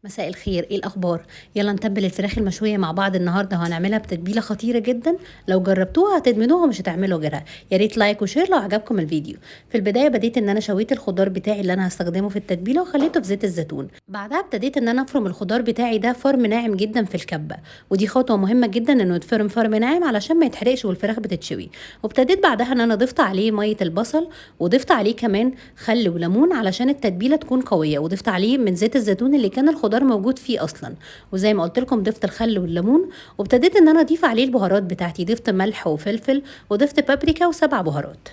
مساء الخير، ايه الاخبار؟ يلا نتبل الفراخ المشويه مع بعض النهارده، وهنعملها بتتبيله خطيره جدا. لو جربتوها هتدمنوها ومش هتعملوا غيرها. يا ريت لايك وشير لو عجبكم الفيديو. في البدايه بديت ان انا شويت الخضار بتاعي اللي انا هستخدمه في التتبيله وخليته في زيت الزيتون. بعدها ابتديت ان انا افرم الخضار بتاعي ده فرم ناعم جدا في الكبه، ودي خطوه مهمه جدا انه يتفرم فرم ناعم علشان ما يتحرقش والفراخ بتتشوي. وابتديت بعدها ان انا ضفت عليه ميه البصل، وضفت عليه كمان خل وليمون علشان التتبيله تكون قويه، وضفت عليه من زيت الزيتون اللي كان الخضار موجود فيه اصلا. وزي ما قلت لكم ضفت الخل والليمون، وابتديت ان انا اضيف عليه البهارات بتاعتي. ضفت ملح وفلفل، وضفت بابريكا وسبع بهارات.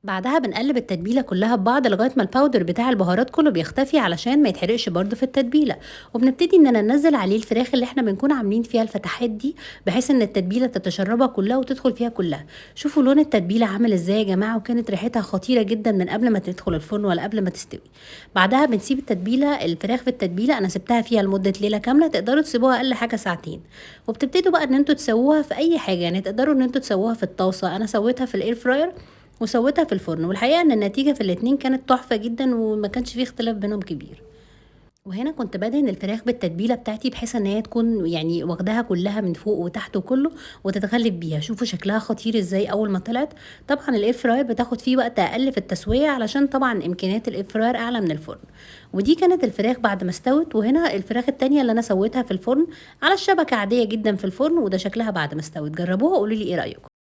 بعدها بنقلب التتبيله كلها ببعض لغايه ما الباودر بتاع البهارات كله بيختفي علشان ما يتحرقش برده في التتبيله. وبنبتدي اننا ننزل عليه الفراخ اللي احنا بنكون عاملين فيها الفتحات دي، بحيث ان التتبيله تتشربها كلها وتدخل فيها كلها. شوفوا لون التتبيله عامل ازاي يا جماعه، وكانت ريحتها خطيره جدا من قبل ما تدخل الفرن ولا قبل ما تستوي. بعدها بنسيب الفراخ في التتبيله. انا سبتها فيها لمده ليله كامله، تقدروا تسيبوها اقل حاجه ساعتين. وبتبتدوا بقى ان انتوا تسووها في اي حاجه، يعني تقدروا ان انتوا تسووها في الطاسه، انا سويتها في الاير فراير وسويتها في الفرن. والحقيقه ان النتيجه في الاتنين كانت تحفه جدا، وما كانش فيه اختلاف بينهم كبير. وهنا كنت بدهن الفراخ بالتتبيله بتاعتي بحيث ان هي تكون يعني واخداها كلها من فوق وتحت وكله، وتتغلب بيها. شوفوا شكلها خطير ازاي اول ما طلعت. طبعا الاير فراير بتاخد فيه وقت اقل في التسويه، علشان طبعا امكانيات الاير فراير اعلى من الفرن. ودي كانت الفراخ بعد ما استوت. وهنا الفراخ التانية اللي انا سويتها في الفرن على الشبكه عاديه جدا في الفرن، وده شكلها بعد ما استوت. جربوها وقولوا لي ايه رايكم.